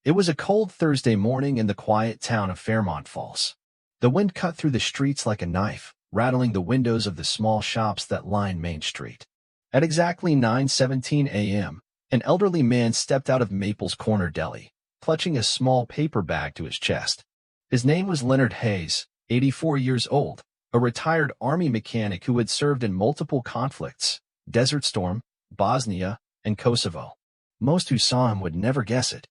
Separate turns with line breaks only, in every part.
It was a cold Thursday morning in the quiet town of Fairmont Falls. The wind cut through the streets like a knife, rattling the windows of the small shops that lined Main Street. At exactly 9:17 a.m., an elderly man stepped out of Maple's Corner Deli, clutching a small paper bag to his chest. His name was Leonard Hayes, 84 years old, a retired Army mechanic who had served in multiple conflicts, Desert Storm, Bosnia, and Kosovo. Most who saw him would never guess it.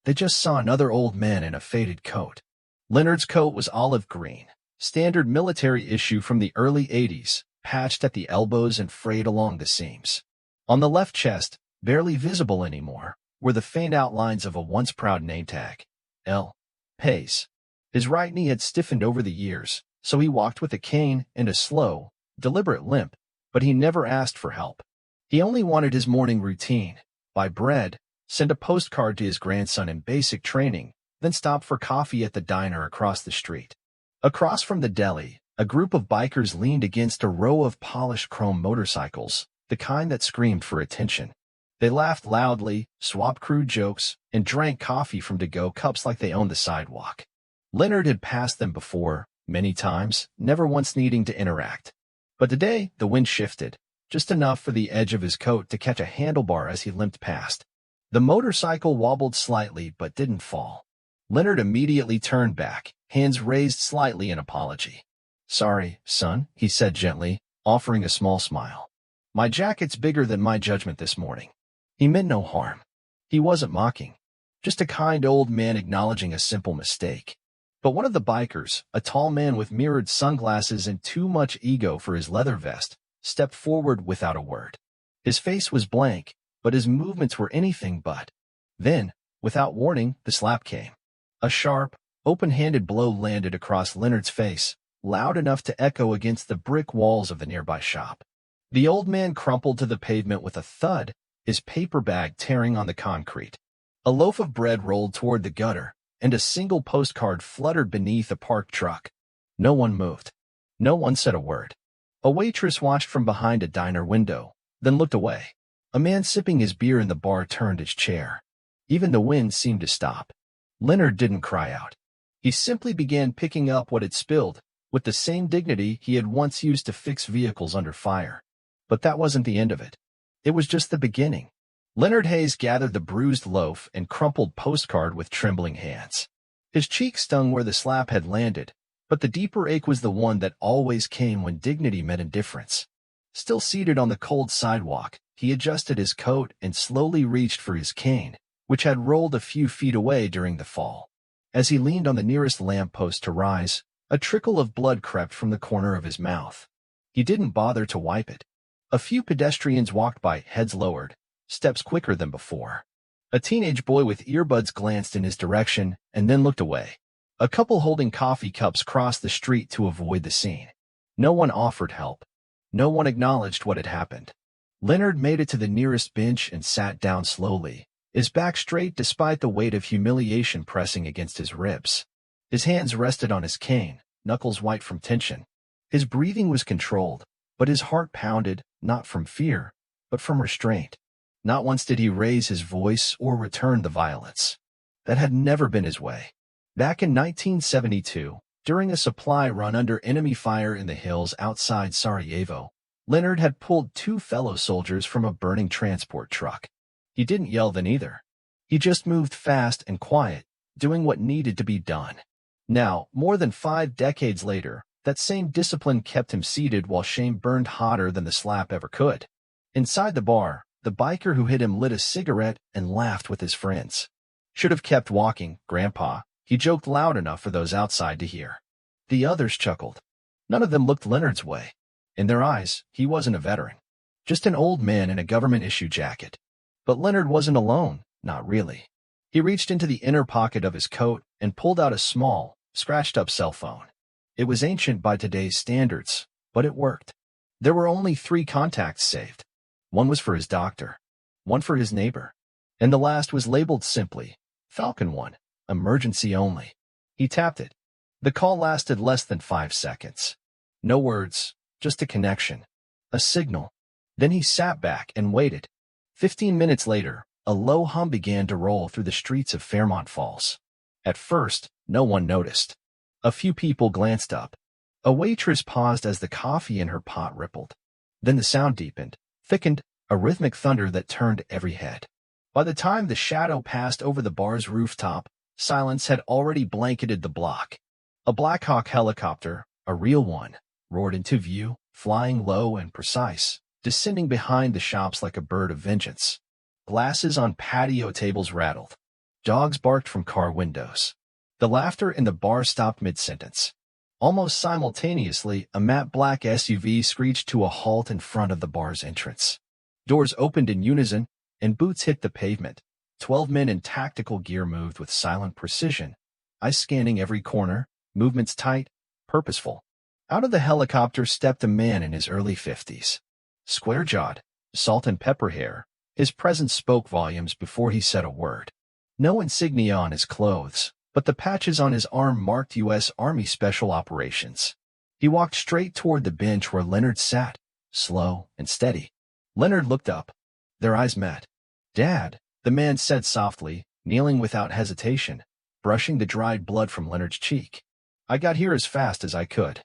They just saw another old man in a faded coat. Leonard's coat was olive green, standard military issue from the early 80s, patched at the elbows and frayed along the seams. On the left chest, barely visible anymore, were the faint outlines of a once proud name tag. L. Hayes. His right knee had stiffened over the years, so he walked with a cane and a slow, deliberate limp, but he never asked for help. He only wanted his morning routine: buy bread, send a postcard to his grandson in basic training, then stop for coffee at the diner across the street. Across from the deli, a group of bikers leaned against a row of polished chrome motorcycles, the kind that screamed for attention. They laughed loudly, swapped crude jokes, and drank coffee from to-go cups like they owned the sidewalk. Leonard had passed them before, many times, never once needing to interact. But today, the wind shifted, just enough for the edge of his coat to catch a handlebar as he limped past. The motorcycle wobbled slightly but didn't fall. Leonard immediately turned back, hands raised slightly in apology. "Sorry, son," he said gently, offering a small smile. "My jacket's bigger than my judgment this morning." He meant no harm. He wasn't mocking. Just a kind old man acknowledging a simple mistake. But one of the bikers, a tall man with mirrored sunglasses and too much ego for his leather vest, stepped forward without a word. His face was blank, but his movements were anything but. Then, without warning, the slap came. A sharp, open-handed blow landed across Leonard's face, loud enough to echo against the brick walls of the nearby shop. The old man crumpled to the pavement with a thud, his paper bag tearing on the concrete. A loaf of bread rolled toward the gutter, and a single postcard fluttered beneath a parked truck. No one moved. No one said a word. A waitress watched from behind a diner window, then looked away. A man sipping his beer in the bar turned his chair. Even the wind seemed to stop. Leonard didn't cry out. He simply began picking up what had spilled, with the same dignity he had once used to fix vehicles under fire. But that wasn't the end of it. It was just the beginning. Leonard Hayes gathered the bruised loaf and crumpled postcard with trembling hands. His cheek stung where the slap had landed, but the deeper ache was the one that always came when dignity met indifference. Still seated on the cold sidewalk, he adjusted his coat and slowly reached for his cane, which had rolled a few feet away during the fall. As he leaned on the nearest lamppost to rise, a trickle of blood crept from the corner of his mouth. He didn't bother to wipe it. A few pedestrians walked by, heads lowered, steps quicker than before. A teenage boy with earbuds glanced in his direction and then looked away. A couple holding coffee cups crossed the street to avoid the scene. No one offered help. No one acknowledged what had happened. Leonard made it to the nearest bench and sat down slowly, his back straight despite the weight of humiliation pressing against his ribs. His hands rested on his cane, knuckles white from tension. His breathing was controlled, but his heart pounded, not from fear, but from restraint. Not once did he raise his voice or return the violence. That had never been his way. Back in 1972, during a supply run under enemy fire in the hills outside Sarajevo, Leonard had pulled two fellow soldiers from a burning transport truck. He didn't yell then either. He just moved fast and quiet, doing what needed to be done. Now, more than 5 decades later, that same discipline kept him seated while shame burned hotter than the slap ever could. Inside the bar, the biker who hit him lit a cigarette and laughed with his friends. "Should have kept walking, Grandpa," he joked loud enough for those outside to hear. The others chuckled. None of them looked Leonard's way. In their eyes, he wasn't a veteran. Just an old man in a government-issue jacket. But Leonard wasn't alone, not really. He reached into the inner pocket of his coat and pulled out a small, scratched-up cell phone. It was ancient by today's standards, but it worked. There were only 3 contacts saved. One was for his doctor, one for his neighbor, and the last was labeled simply, Falcon 1, emergency only. He tapped it. The call lasted less than 5 seconds. No words, just a connection, a signal. Then he sat back and waited. 15 minutes later, A low hum began to roll through the streets of Fairmont Falls. At first, no one noticed. A few people glanced up. A waitress paused as the coffee in her pot rippled. Then the sound deepened, thickened, a rhythmic thunder that turned every head. By the time the shadow passed over the bar's rooftop, silence had already blanketed the block. A Black Hawk helicopter, a real one, roared into view, flying low and precise, descending behind the shops like a bird of vengeance. Glasses on patio tables rattled. Dogs barked from car windows. The laughter in the bar stopped mid-sentence. Almost simultaneously, a matte black SUV screeched to a halt in front of the bar's entrance. Doors opened in unison, and boots hit the pavement. 12 men in tactical gear moved with silent precision, eyes scanning every corner, movements tight, purposeful. Out of the helicopter stepped a man in his early 50s. Square-jawed, salt and pepper hair, his presence spoke volumes before he said a word. No insignia on his clothes, but the patches on his arm marked U.S. Army Special Operations. He walked straight toward the bench where Leonard sat, slow and steady. Leonard looked up. Their eyes met. "Dad," the man said softly, kneeling without hesitation, brushing the dried blood from Leonard's cheek. "I got here as fast as I could."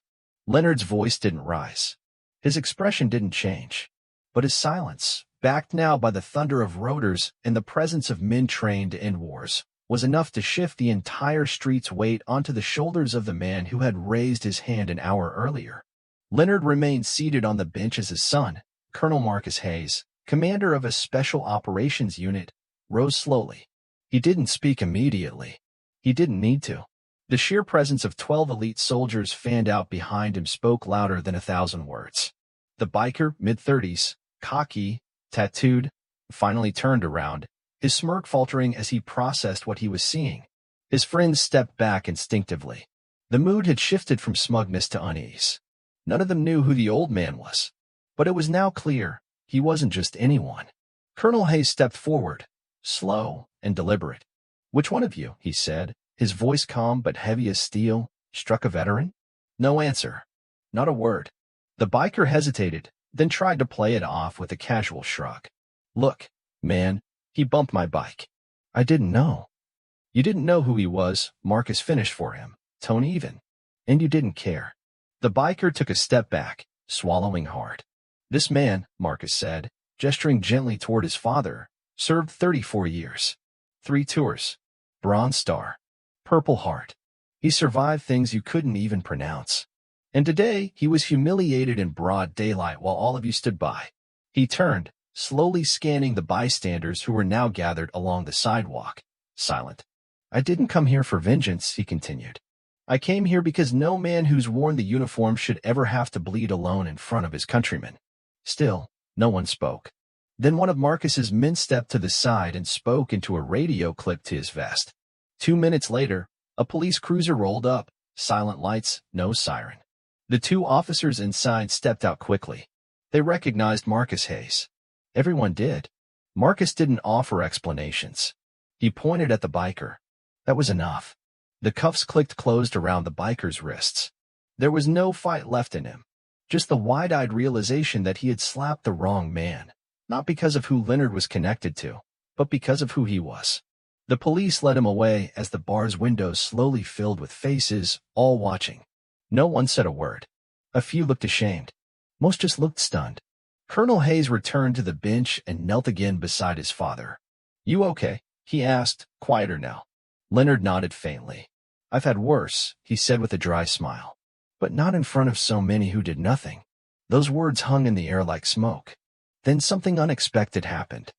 Leonard's voice didn't rise. His expression didn't change. But his silence, backed now by the thunder of rotors and the presence of men trained to end wars, was enough to shift the entire street's weight onto the shoulders of the man who had raised his hand an hour earlier. Leonard remained seated on the bench as his son, Colonel Marcus Hayes, commander of a special operations unit, rose slowly. He didn't speak immediately. He didn't need to. The sheer presence of 12 elite soldiers fanned out behind him spoke louder than 1,000 words. The biker, mid-30s, cocky, tattooed, finally turned around, his smirk faltering as he processed what he was seeing. His friends stepped back instinctively. The mood had shifted from smugness to unease. None of them knew who the old man was. But it was now clear, he wasn't just anyone. Colonel Hayes stepped forward, slow and deliberate. "Which one of you," he said, his voice calm but heavy as steel, struck a veteran? No answer. Not a word. The biker hesitated, then tried to play it off with a casual shrug. "Look, man, he bumped my bike. I didn't know." "You didn't know who he was," Marcus finished for him, tone even. "And you didn't care." The biker took a step back, swallowing hard. "This man," Marcus said, gesturing gently toward his father, "served 34 years. 3 tours. Bronze Star. Purple Heart. He survived things you couldn't even pronounce. And today, he was humiliated in broad daylight while all of you stood by." He turned, slowly scanning the bystanders who were now gathered along the sidewalk, silent. "I didn't come here for vengeance," he continued. "I came here because no man who's worn the uniform should ever have to bleed alone in front of his countrymen." Still, no one spoke. Then one of Marcus's men stepped to the side and spoke into a radio clipped to his vest. 2 minutes later, a police cruiser rolled up, silent lights, no siren. The 2 officers inside stepped out quickly. They recognized Marcus Hayes. Everyone did. Marcus didn't offer explanations. He pointed at the biker. That was enough. The cuffs clicked closed around the biker's wrists. There was no fight left in him. Just the wide-eyed realization that he had slapped the wrong man, not because of who Leonard was connected to, but because of who he was. The police led him away as the bar's windows slowly filled with faces, all watching. No one said a word. A few looked ashamed. Most just looked stunned. Colonel Hayes returned to the bench and knelt again beside his father. "You okay?" he asked, quieter now. Leonard nodded faintly. "I've had worse," he said with a dry smile. "But not in front of so many who did nothing." Those words hung in the air like smoke. Then something unexpected happened.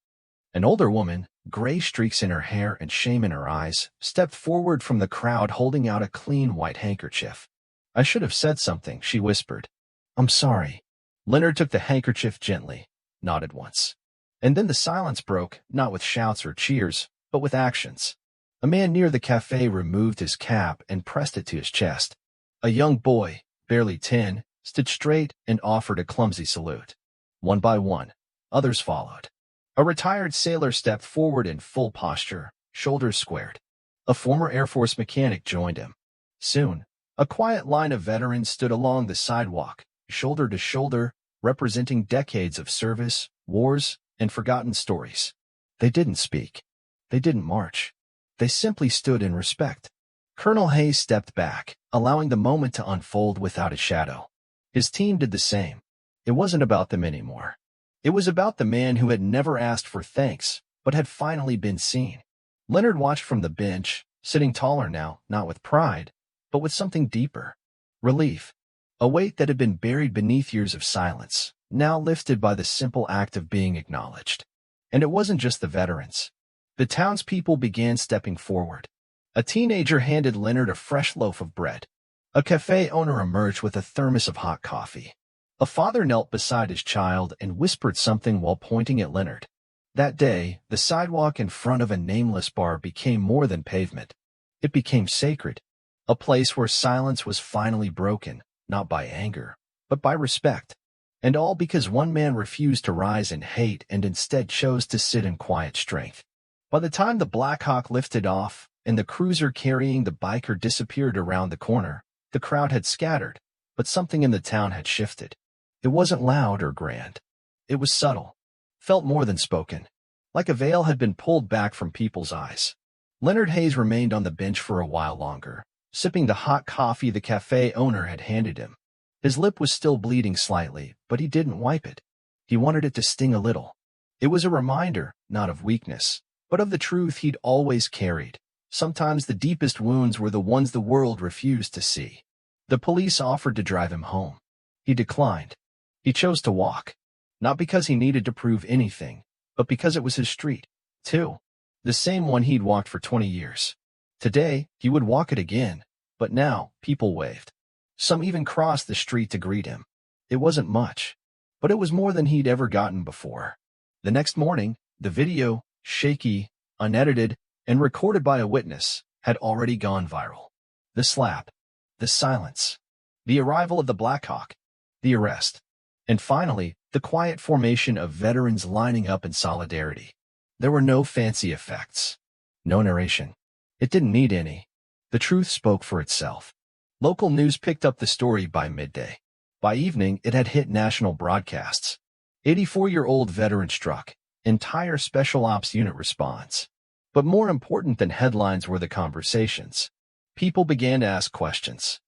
An older woman, gray streaks in her hair and shame in her eyes, stepped forward from the crowd holding out a clean white handkerchief. "I should have said something," she whispered. "I'm sorry." Leonard took the handkerchief gently, nodded once. And then the silence broke, not with shouts or cheers, but with actions. A man near the cafe removed his cap and pressed it to his chest. A young boy, barely 10, stood straight and offered a clumsy salute. One by one, others followed. A retired sailor stepped forward in full posture, shoulders squared. A former Air Force mechanic joined him. Soon, a quiet line of veterans stood along the sidewalk, shoulder to shoulder, representing decades of service, wars, and forgotten stories. They didn't speak. They didn't march. They simply stood in respect. Colonel Hayes stepped back, allowing the moment to unfold without a shadow. His team did the same. It wasn't about them anymore. It was about the man who had never asked for thanks, but had finally been seen. Leonard watched from the bench, sitting taller now, not with pride, but with something deeper. Relief. A weight that had been buried beneath years of silence, now lifted by the simple act of being acknowledged. And it wasn't just the veterans. The townspeople began stepping forward. A teenager handed Leonard a fresh loaf of bread. A cafe owner emerged with a thermos of hot coffee. A father knelt beside his child and whispered something while pointing at Leonard. That day, the sidewalk in front of a nameless bar became more than pavement. It became sacred, a place where silence was finally broken, not by anger, but by respect. And all because one man refused to rise in hate and instead chose to sit in quiet strength. By the time the Blackhawk lifted off and the cruiser carrying the biker disappeared around the corner, the crowd had scattered, but something in the town had shifted. It wasn't loud or grand. It was subtle, felt more than spoken, like a veil had been pulled back from people's eyes. Leonard Hayes remained on the bench for a while longer, sipping the hot coffee the cafe owner had handed him. His lip was still bleeding slightly, but he didn't wipe it. He wanted it to sting a little. It was a reminder, not of weakness, but of the truth he'd always carried. Sometimes the deepest wounds were the ones the world refused to see. The police offered to drive him home. He declined. He chose to walk. Not because he needed to prove anything, but because it was his street, too. The same one he'd walked for 20 years. Today, he would walk it again, but now, people waved. Some even crossed the street to greet him. It wasn't much, but it was more than he'd ever gotten before. The next morning, the video, shaky, unedited, and recorded by a witness, had already gone viral. The slap, the silence, the arrival of the Blackhawk, the arrest, and finally, the quiet formation of veterans lining up in solidarity. There were no fancy effects, no narration. It didn't need any. The truth spoke for itself. Local news picked up the story by midday. By evening, it had hit national broadcasts. 84-year-old veteran struck. Entire Special Ops unit responds. But more important than headlines were the conversations. People began to ask questions.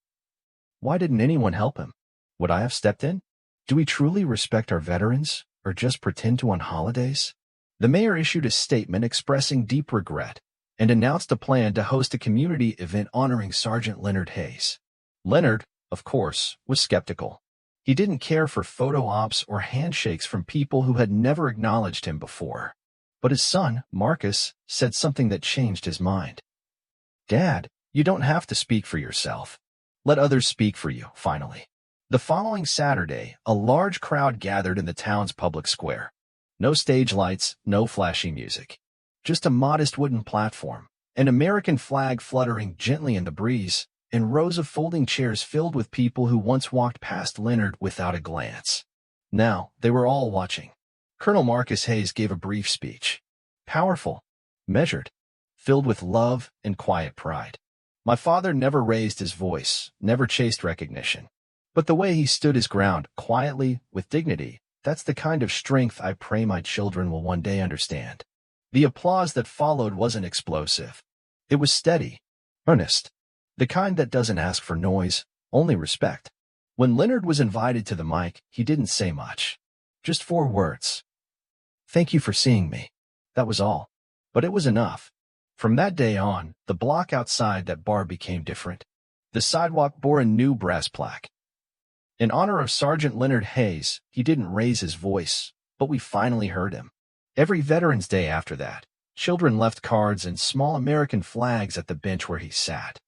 Why didn't anyone help him? Would I have stepped in? Do we truly respect our veterans, or just pretend to on holidays? The mayor issued a statement expressing deep regret and announced a plan to host a community event honoring Sergeant Leonard Hayes. Leonard, of course, was skeptical. He didn't care for photo ops or handshakes from people who had never acknowledged him before. But his son, Marcus, said something that changed his mind. Dad, you don't have to speak for yourself. Let others speak for you, finally. The following Saturday, a large crowd gathered in the town's public square. No stage lights, no flashy music. Just a modest wooden platform, an American flag fluttering gently in the breeze, and rows of folding chairs filled with people who once walked past Leonard without a glance. Now, they were all watching. Colonel Marcus Hayes gave a brief speech. Powerful, measured, filled with love and quiet pride. My father never raised his voice, never chased recognition. But the way he stood his ground, quietly, with dignity, that's the kind of strength I pray my children will one day understand. The applause that followed wasn't explosive. It was steady, earnest, the kind that doesn't ask for noise, only respect. When Leonard was invited to the mic, he didn't say much. Just 4 words. Thank you for seeing me. That was all. But it was enough. From that day on, the block outside that bar became different. The sidewalk bore a new brass plaque. In honor of Sergeant Leonard Hayes, he didn't raise his voice, but we finally heard him. Every Veterans Day after that, children left cards and small American flags at the bench where he sat.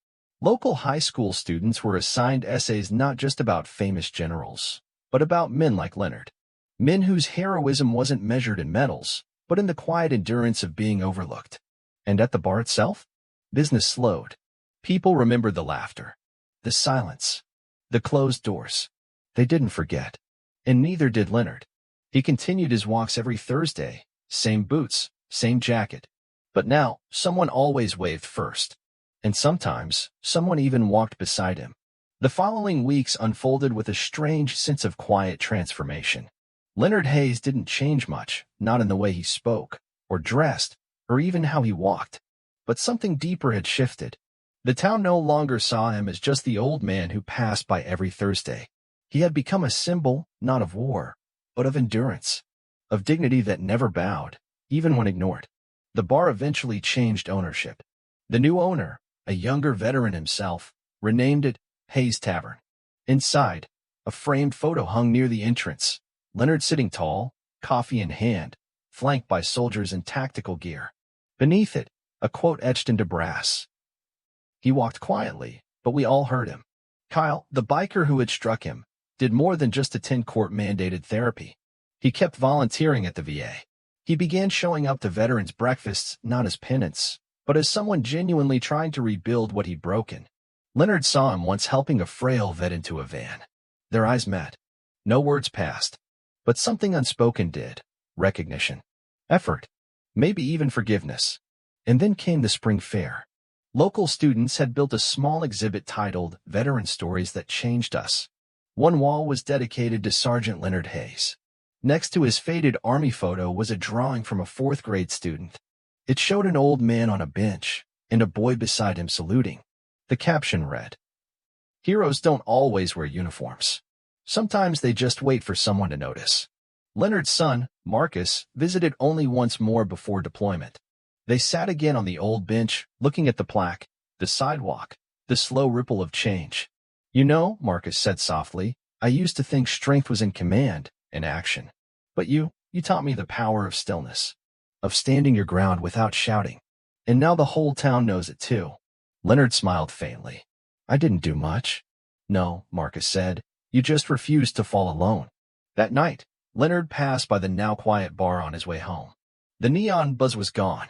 Local high school students were assigned essays not just about famous generals, but about men like Leonard. Men whose heroism wasn't measured in medals, but in the quiet endurance of being overlooked. And at the bar itself, business slowed. People remembered the laughter, the silence, the closed doors. They didn't forget. And neither did Leonard. He continued his walks every Thursday, same boots, same jacket. But now, someone always waved first. And sometimes, someone even walked beside him. The following weeks unfolded with a strange sense of quiet transformation. Leonard Hayes didn't change much, not in the way he spoke, or dressed, or even how he walked. But something deeper had shifted. The town no longer saw him as just the old man who passed by every Thursday. He had become a symbol, not of war, but of endurance, of dignity that never bowed, even when ignored. The bar eventually changed ownership. The new owner, a younger veteran himself, renamed it Hayes Tavern. Inside, a framed photo hung near the entrance, Leonard sitting tall, coffee in hand, flanked by soldiers in tactical gear. Beneath it, a quote etched into brass. He walked quietly, but we all heard him. Kyle, the biker who had struck him, did more than just attend court-mandated therapy. He kept volunteering at the VA. He began showing up to veterans' breakfasts not as penance, but as someone genuinely trying to rebuild what he'd broken. Leonard saw him once helping a frail vet into a van. Their eyes met. No words passed, but something unspoken did. Recognition. Effort. Maybe even forgiveness. And then came the spring fair. Local students had built a small exhibit titled Veteran Stories That Changed Us. One wall was dedicated to Sergeant Leonard Hayes. Next to his faded Army photo was a drawing from a fourth-grade student. It showed an old man on a bench and a boy beside him saluting. The caption read, "Heroes don't always wear uniforms. Sometimes they just wait for someone to notice." Leonard's son, Marcus, visited only once more before deployment. They sat again on the old bench, looking at the plaque, the sidewalk, the slow ripple of change. "You know," Marcus said softly, "I used to think strength was in command, in action. But you taught me the power of stillness, of standing your ground without shouting. And now the whole town knows it too." Leonard smiled faintly. "I didn't do much." "No," Marcus said, "you just refused to fall alone." That night, Leonard passed by the now quiet bar on his way home. The neon buzz was gone.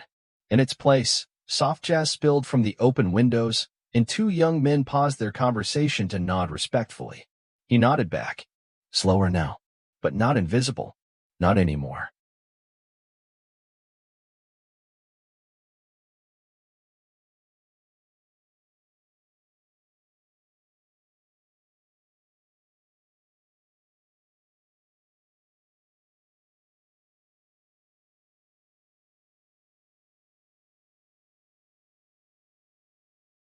In its place, soft jazz spilled from the open windows, and two young men paused their conversation to nod respectfully. He nodded back. Slower now, but not invisible. Not anymore.